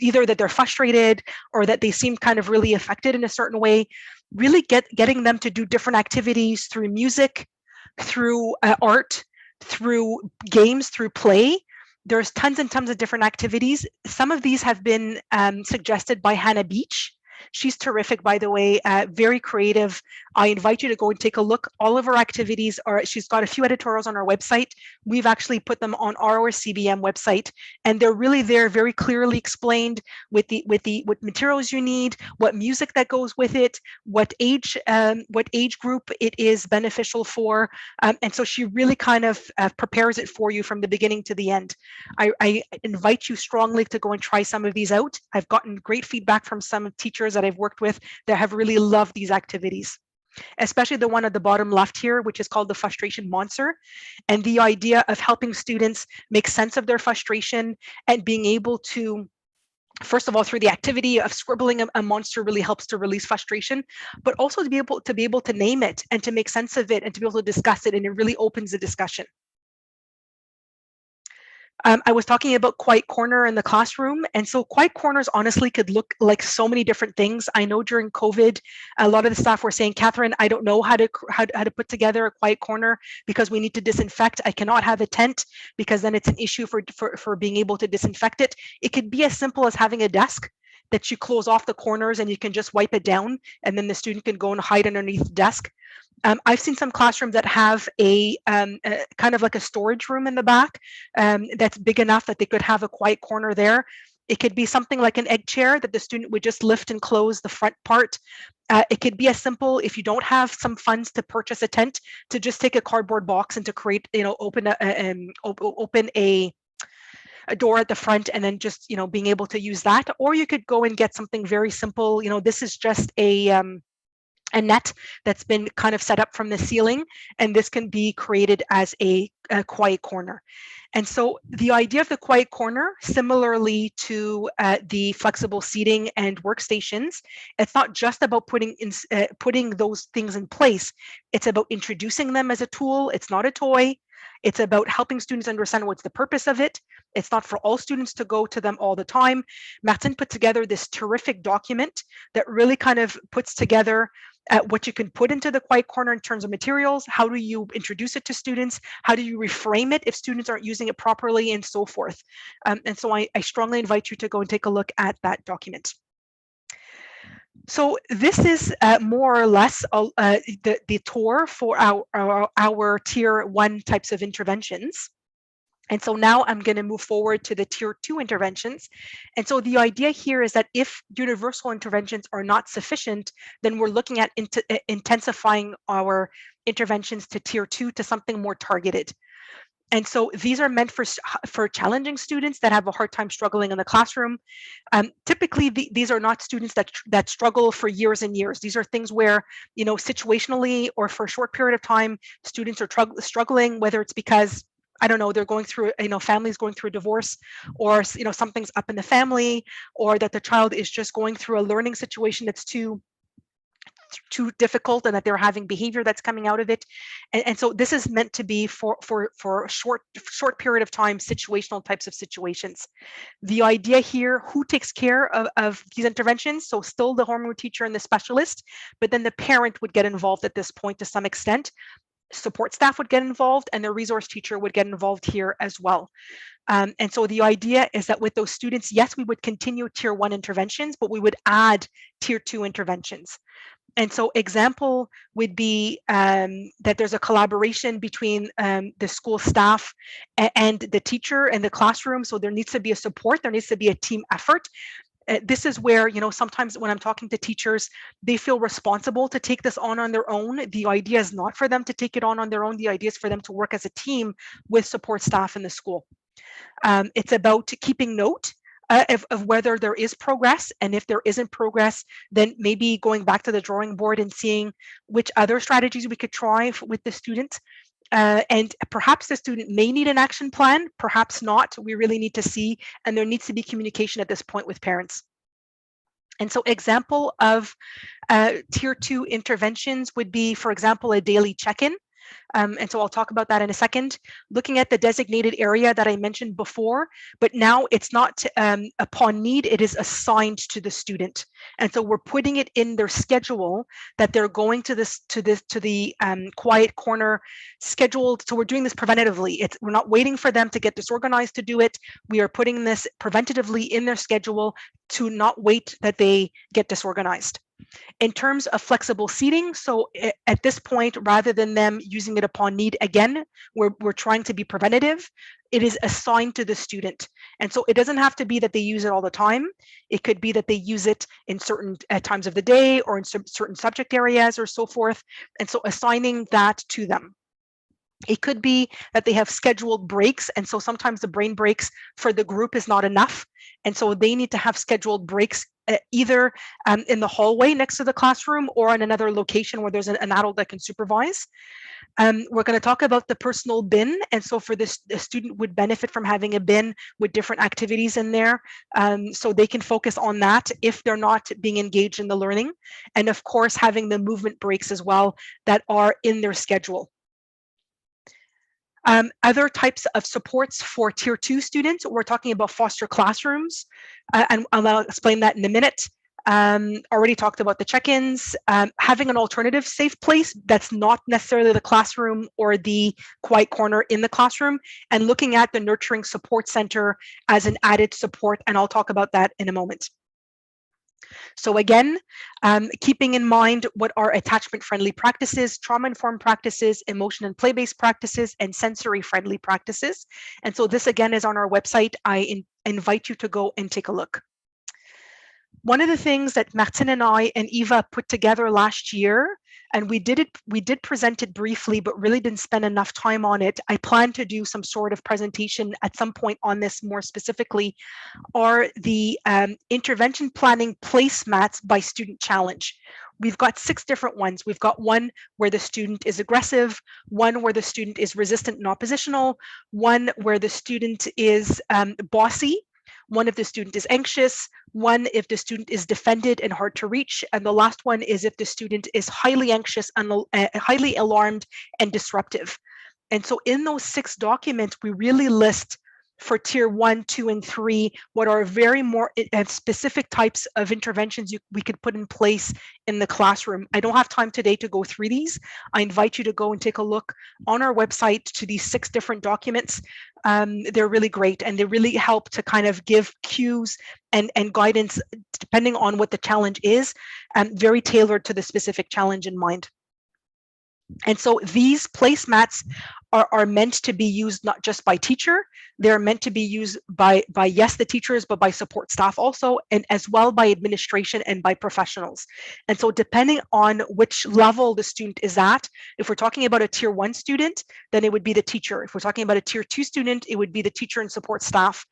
either that they're frustrated or that they seem kind of really affected in a certain way, really getting them to do different activities through music, through art, through games, through play. There's tons and tons of different activities. Some of these have been suggested by Hannah Beach. She's terrific, by the way, very creative. I invite you to go and take a look. All of her activities she's got a few editorials on our website. We've actually put them on our CBM website, and they're really there, very clearly explained with what materials you need, what music that goes with it, what age group it is beneficial for. And so she really kind of prepares it for you from the beginning to the end. I invite you strongly to go and try some of these out. I've gotten great feedback from some teachers that I've worked with that have really loved these activities, especially the one at the bottom left here, which is called the frustration monster. And the idea of helping students make sense of their frustration and being able to, first of all, through the activity of scribbling a monster really helps to release frustration, but also to be able to name it and to make sense of it and to be able to discuss it. And it really opens the discussion. I was talking about quiet corner in the classroom. And so quiet corners honestly could look like so many different things. I know during COVID, a lot of the staff were saying, Catherine, I don't know how to put together a quiet corner because we need to disinfect. I cannot have a tent because then it's an issue for being able to disinfect it. It could be as simple as having a desk that you close off the corners and you can just wipe it down, and then the student can go and hide underneath the desk. I've seen some classrooms that have a kind of like a storage room in the back that's big enough that they could have a quiet corner there. It could be something like an egg chair that the student would just lift and close the front part. It could be as simple, if you don't have some funds to purchase a tent, to just take a cardboard box and to create, open a door at the front and then just, being able to use that. Or you could go and get something very simple. This is just a a net that's been kind of set up from the ceiling, and this can be created as a quiet corner. And so the idea of the quiet corner, similarly to the flexible seating and workstations, it's not just about putting those things in place. It's about introducing them as a tool. It's not a toy. It's about helping students understand what's the purpose of it. It's not for all students to go to them all the time. Martin put together this terrific document that really kind of puts together what you can put into the quiet corner in terms of materials. How do you introduce it to students? How do you reframe it if students aren't using it properly, and so forth. And so I strongly invite you to go and take a look at that document. So this is more or less the tour for our tier 1 types of interventions. And so now I'm going to move forward to the tier 2 interventions. And so the idea here is that if universal interventions are not sufficient, then we're looking at intensifying our interventions to tier 2 to something more targeted. And so these are meant for challenging students that have a hard time struggling in the classroom. Typically, these are not students that struggle for years and years. These are things where, situationally or for a short period of time, students are struggling, whether it's because, I don't know, they're going through, family's going through a divorce, or, something's up in the family, or that the child is just going through a learning situation that's too difficult, and that they're having behavior that's coming out of it. And so this is meant to be for a short period of time, situational types of situations. The idea here, who takes care of these interventions? So still the homeroom teacher and the specialist, but then the parent would get involved at this point to some extent. Support staff would get involved, and the resource teacher would get involved here as well. And so the idea is that with those students, yes, we would continue tier 1 interventions, but we would add tier 2 interventions. And so example would be that there's a collaboration between the school staff and the teacher and the classroom. So there needs to be a support, there needs to be a team effort. This is where, sometimes when I'm talking to teachers, they feel responsible to take this on their own. The idea is not for them to take it on their own. The idea is for them to work as a team with support staff in the school. It's about keeping note of whether there is progress, and if there isn't progress, then maybe going back to the drawing board and seeing which other strategies we could try with the student. And perhaps the student may need an action plan, perhaps not. We really need to see, and there needs to be communication at this point with parents. And so example of tier 2 interventions would be, for example, a daily check-in. And so I'll talk about that in a second. Looking at the designated area that I mentioned before, but now it's not upon need, it is assigned to the student. And so we're putting it in their schedule that they're going to the quiet corner scheduled. So we're doing this preventatively. We're not waiting for them to get disorganized to do it. We are putting this preventatively in their schedule to not wait that they get disorganized. In terms of flexible seating, so at this point, rather than them using it upon need, again, we're trying to be preventative. It is assigned to the student. And so it doesn't have to be that they use it all the time. It could be that they use it in certain times of the day or in certain subject areas or so forth. And so assigning that to them. It could be that they have scheduled breaks, and so sometimes the brain breaks for the group is not enough, and so they need to have scheduled breaks either in the hallway next to the classroom or in another location where there's an adult that can supervise. We're going to talk about the personal bin, and so for this, the student would benefit from having a bin with different activities in there, so they can focus on that if they're not being engaged in the learning, and of course having the movement breaks as well that are in their schedule. Other types of supports for tier 2 students, we're talking about foster classrooms, and I'll explain that in a minute. Already talked about the check-ins, having an alternative safe place that's not necessarily the classroom or the quiet corner in the classroom, and looking at the nurturing support center as an added support, and I'll talk about that in a moment. So again, keeping in mind what are attachment-friendly practices, trauma-informed practices, emotion and play-based practices, and sensory-friendly practices. And so this again is on our website. I invite you to go and take a look. One of the things that Martin and I and Eva put together last year And we did present it briefly, but really didn't spend enough time on it. I plan to do some sort of presentation at some point on this more specifically, are the intervention planning placemats by student challenge. We've got 6 different ones. We've got one where the student is aggressive, one where the student is resistant and oppositional, one where the student is bossy, one if the student is anxious, one if the student is defended and hard to reach, and the last one is if the student is highly anxious and highly alarmed and disruptive. And so in those 6 documents, we really list for tier 1, 2, and 3 what are very more specific types of interventions we could put in place in the classroom. I don't have time today to go through these. I invite you to go and take a look on our website to these 6 different documents. They're really great, and they really help to kind of give cues and guidance depending on what the challenge is, very tailored to the specific challenge in mind. And so these placemats are meant to be used not just by teacher, they're meant to be used by yes, the teachers, but by support staff also, and as well by administration and by professionals. And so depending on which level the student is at, if we're talking about a tier 1 student, then it would be the teacher. If we're talking about a tier 2 student, it would be the teacher and support staff.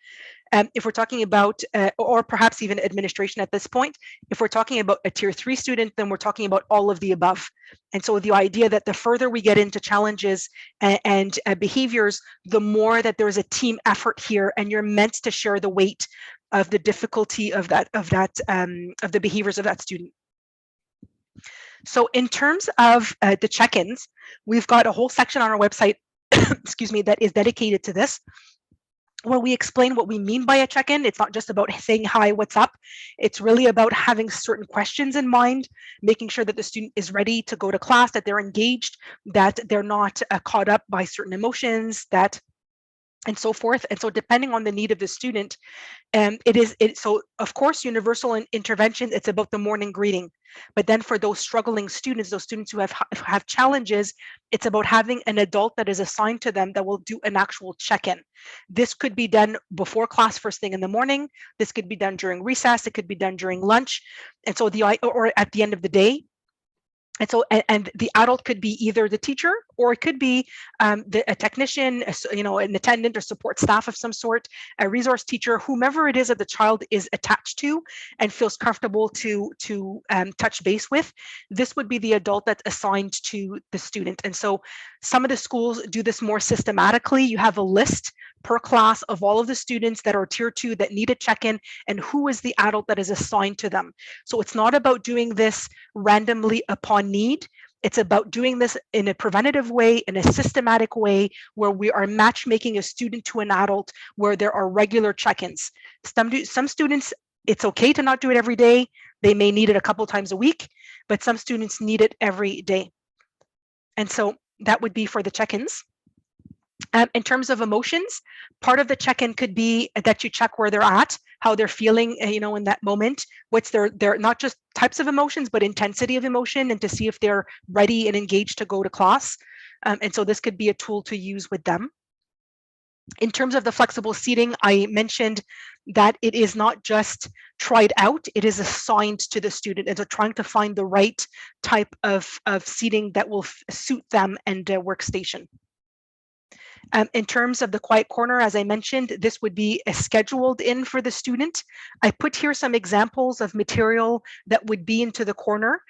If we're talking about, or perhaps even administration at this point, if we're talking about a tier 3 student, then we're talking about all of the above. And so the idea that the further we get into challenges and behaviors, the more that there's a team effort here, and you're meant to share the weight of the difficulty of the behaviors of that student. So in terms of the check-ins, we've got a whole section on our website, excuse me, that is dedicated to this, where we explain what we mean by a check-in. It's not just about saying, hi, what's up? It's really about having certain questions in mind, making sure that the student is ready to go to class, that they're engaged, that they're not caught up by certain emotions, and so forth. And so depending on the need of the student, so of course, universal intervention, it's about the morning greeting. But then for those struggling students, those students who have challenges, it's about having an adult that is assigned to them that will do an actual check-in. This could be done before class first thing in the morning. This could be done during recess. It could be done during lunch. And so or at the end of the day. And so, and the adult could be either the teacher, or it could be a technician, an attendant or support staff of some sort, a resource teacher, whomever it is that the child is attached to and feels comfortable to touch base with. This would be the adult that's assigned to the student. And so some of the schools do this more systematically. You have a list per class of all of the students that are tier 2 that need a check-in, and who is the adult that is assigned to them. So it's not about doing this randomly upon need. It's about doing this in a preventative way, in a systematic way, where we are matchmaking a student to an adult, where there are regular check-ins. Some students, it's okay to not do it every day. They may need it a couple times a week, but some students need it every day. And so that would be for the check-ins. In terms of emotions, part of the check-in could be that you check where they're at, how they're feeling, in that moment, what's their not just types of emotions, but intensity of emotion, and to see if they're ready and engaged to go to class. And so this could be a tool to use with them. In terms of the flexible seating, I mentioned that it is not just tried out, it is assigned to the student. And so trying to find the right type of seating that will suit them and workstation. In terms of the quiet corner, as I mentioned, this would be scheduled in for the student. I put here some examples of material that would be into the corner.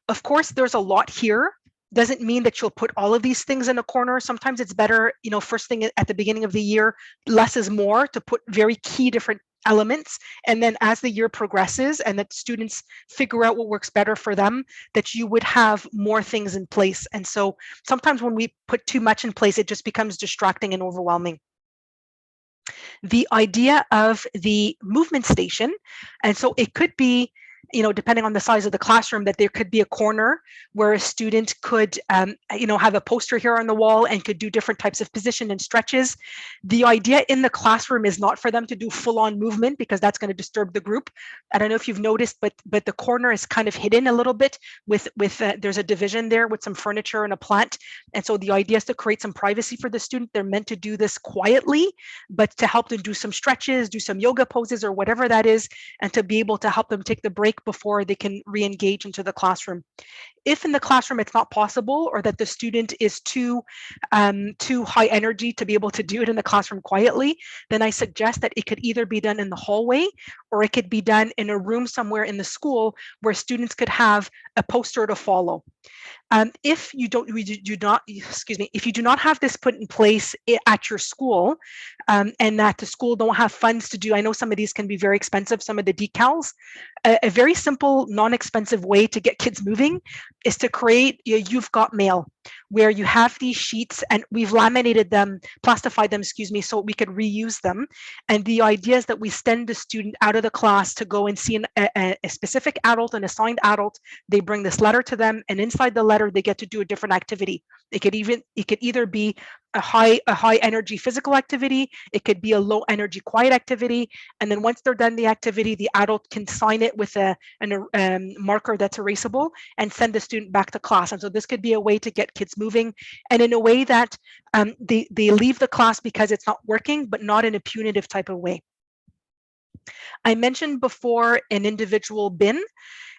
Of course, there's a lot here. Doesn't mean that you'll put all of these things in a corner. Sometimes it's better, first thing at the beginning of the year, less is more, to put very key different elements. And then as the year progresses and that students figure out what works better for them, that you would have more things in place. And so sometimes when we put too much in place, it just becomes distracting and overwhelming. The idea of the movement station, and so it could be, depending on the size of the classroom, that there could be a corner where a student could, have a poster here on the wall and could do different types of position and stretches. The idea in the classroom is not for them to do full-on movement, because that's going to disturb the group. I don't know if you've noticed, but the corner is kind of hidden a little bit with there's a division there with some furniture and a plant. And so the idea is to create some privacy for the student. They're meant to do this quietly, but to help them do some stretches, do some yoga poses or whatever that is, and to be able to help them take the break break before they can re-engage into the classroom. If in the classroom it's not possible, or that the student is too high energy to be able to do it in the classroom quietly, then I suggest that it could either be done in the hallway, or it could be done in a room somewhere in the school where students could have a poster to follow. If you if you do not have this put in place at your school, and that the school don't have funds to do, I know some of these can be very expensive, some of the decals, a very simple, non-expensive way to get kids moving is to create a You've Got Mail, where you have these sheets and we've laminated them, plastified them, so we could reuse them. And the idea is that we send the student out of the class to go and see a specific adult, an assigned adult. They bring this letter to them, and inside the letter, they get to do a different activity. It could either be a high energy physical activity. It could be a low energy quiet activity. And then once they're done the activity, the adult can sign it with a marker that's erasable and send the student back to class. And so this could be a way to get kids moving, and in a way that they leave the class because it's not working, but not in a punitive type of way. I mentioned before an individual bin.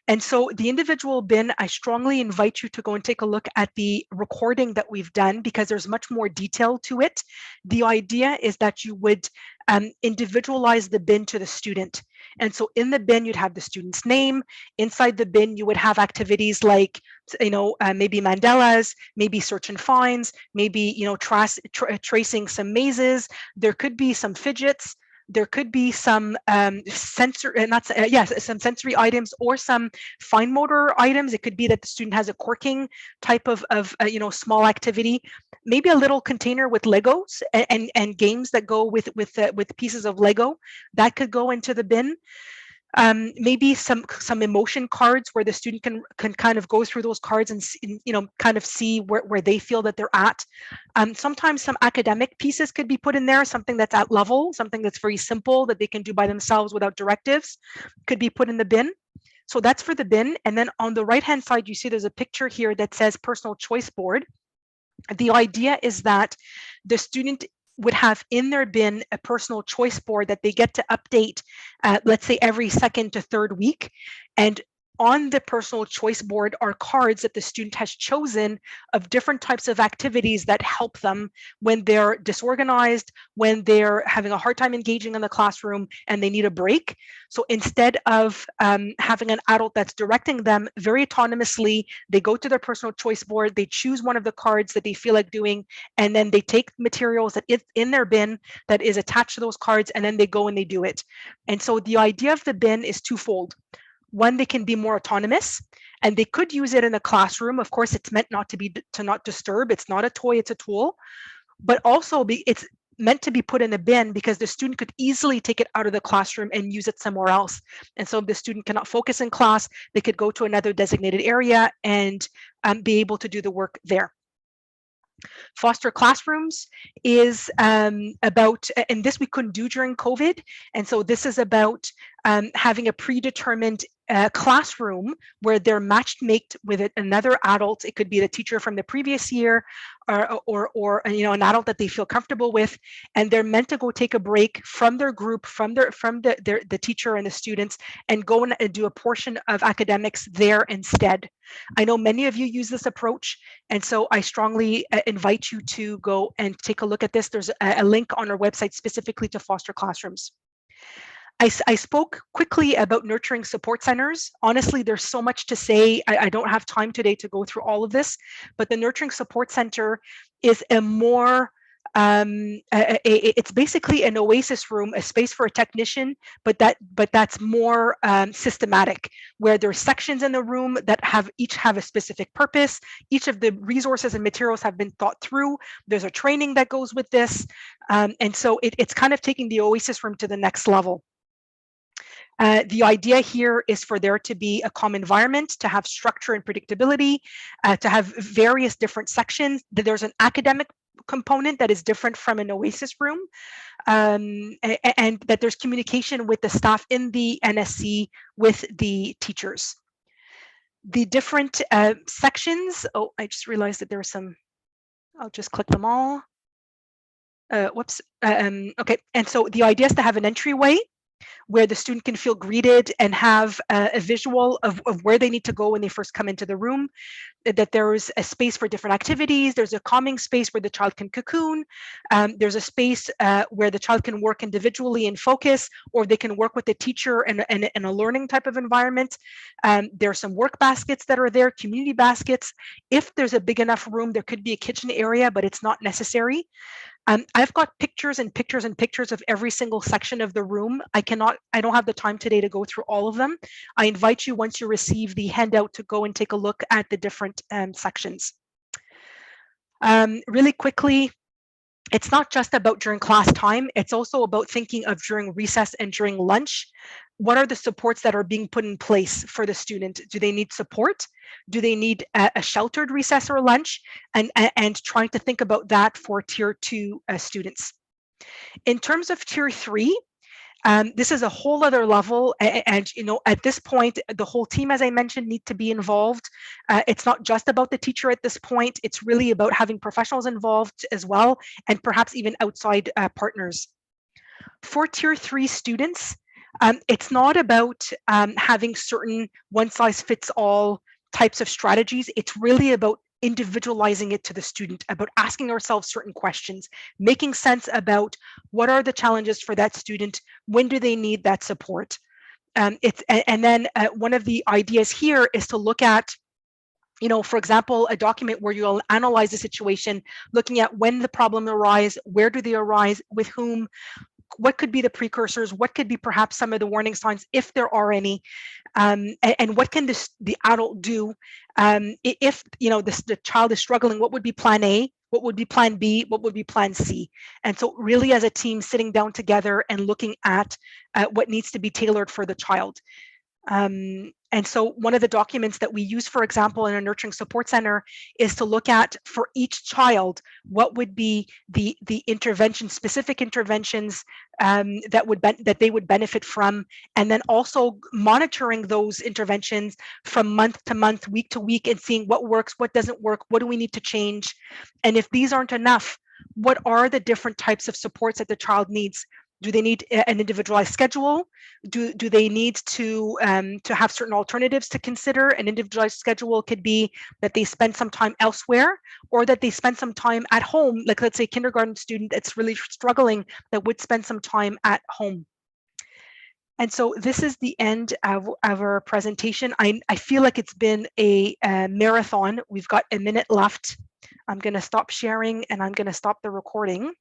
And so the individual bin, I strongly invite you to go and take a look at the recording that we've done, because there's much more detail to it. The idea is that you would individualize the bin to the student. And so in the bin, you'd have the student's name. Inside the bin, you would have activities like, maybe mandalas, maybe search and finds, maybe, tracing some mazes. There could be some fidgets. There could be some some sensory items, or some fine motor items. It could be that the student has a quirking type of small activity, maybe a little container with Legos and games that go with pieces of Lego that could go into the bin. Maybe some emotion cards where the student can kind of go through those cards and kind of see where they feel that they're at. Sometimes some academic pieces could be put in there, something that's at level, something that's very simple that they can do by themselves without directives, could be put in the bin. So that's for the bin. And then on the right hand side, you see there's a picture here that says personal choice board. The idea is that the student would have in their bin a personal choice board that they get to update, let's say every second to third week. And on the personal choice board are cards that the student has chosen of different types of activities that help them when they're disorganized, when they're having a hard time engaging in the classroom and they need a break. So instead of having an adult that's directing them, very autonomously, they go to their personal choice board, they choose one of the cards that they feel like doing, and then they take materials that is in their bin that is attached to those cards, and then they go and they do it. And so the idea of the bin is twofold. One, they can be more autonomous, and they could use it in a classroom. Of course, it's meant to not disturb. It's not a toy, it's a tool. But also it's meant to be put in a bin because the student could easily take it out of the classroom and use it somewhere else. And so if the student cannot focus in class, they could go to another designated area and be able to do the work there. Foster classrooms is about, and this we couldn't do during COVID, and so this is about having a predetermined classroom where they're matched mate with another adult. It could be the teacher from the previous year, or an adult that they feel comfortable with, and they're meant to go take a break from their group, from the teacher and the students, and go and do a portion of academics there instead. I know many of you use this approach, and so I strongly invite you to go and take a look at this. There's a link on our website specifically to foster classrooms. I spoke quickly about nurturing support centers. Honestly, there's so much to say. I don't have time today to go through all of this, but the nurturing support center is a more it's basically an oasis room, a space for a technician, but that's more systematic, where there's sections in the room that each have a specific purpose. Each of the resources and materials have been thought through. There's a training that goes with this, and so it's kind of taking the oasis room to the next level. The idea here is for there to be a calm environment, to have structure and predictability, to have various different sections. There's an academic component that is different from an oasis room, and that there's communication with the staff in the NSC with the teachers. The different sections, oh, I just realized that there are some, I'll just click them all. Whoops, okay, and so the idea is to have an entryway, where the student can feel greeted and have a visual of where they need to go when they first come into the room, that there's a space for different activities, there's a calming space where the child can cocoon, there's a space where the child can work individually and focus, or they can work with the teacher in a learning type of environment. There are some work baskets that are there, community baskets. If there's a big enough room, there could be a kitchen area, but it's not necessary. I've got pictures and pictures and pictures of every single section of the room. I don't have the time today to go through all of them. I invite you, once you receive the handout, to go and take a look at the different sections. Really quickly, it's not just about during class time, it's also about thinking of during recess and during lunch. What are the supports that are being put in place for the student? Do they need support? Do they need a sheltered recess or lunch? And trying to think about that for tier 2 students. In terms of tier 3, this is a whole other level, and at this point, the whole team, as I mentioned, need to be involved. It's not just about the teacher at this point. It's really about having professionals involved as well, and perhaps even outside partners. For tier 3 students, it's not about having certain one-size-fits-all types of strategies. It's really about individualizing it to the student, about asking ourselves certain questions, making sense about what are the challenges for that student, when do they need that support. And then one of the ideas here is to look at, for example, a document where you'll analyze the situation, looking at when the problem arise, where do they arise, with whom, what could be the precursors, what could be perhaps some of the warning signs, if there are any, and what can the adult do if the child is struggling. What would be plan A, what would be plan B, what would be plan C? And so really, as a team, sitting down together and looking at what needs to be tailored for the child. And so one of the documents that we use, for example, in a nurturing support center, is to look at, for each child, what would be the specific interventions that they would benefit from, and then also monitoring those interventions from month to month, week to week, and seeing what works, what doesn't work, what do we need to change, and if these aren't enough, what are the different types of supports that the child needs. Do they need an individualized schedule? Do they need to have certain alternatives to consider? An individualized schedule could be that they spend some time elsewhere, or that they spend some time at home. Like, let's say, kindergarten student that's really struggling, that would spend some time at home. And so this is the end of our presentation. I feel like it's been a marathon. We've got a minute left. I'm going to stop sharing and I'm going to stop the recording.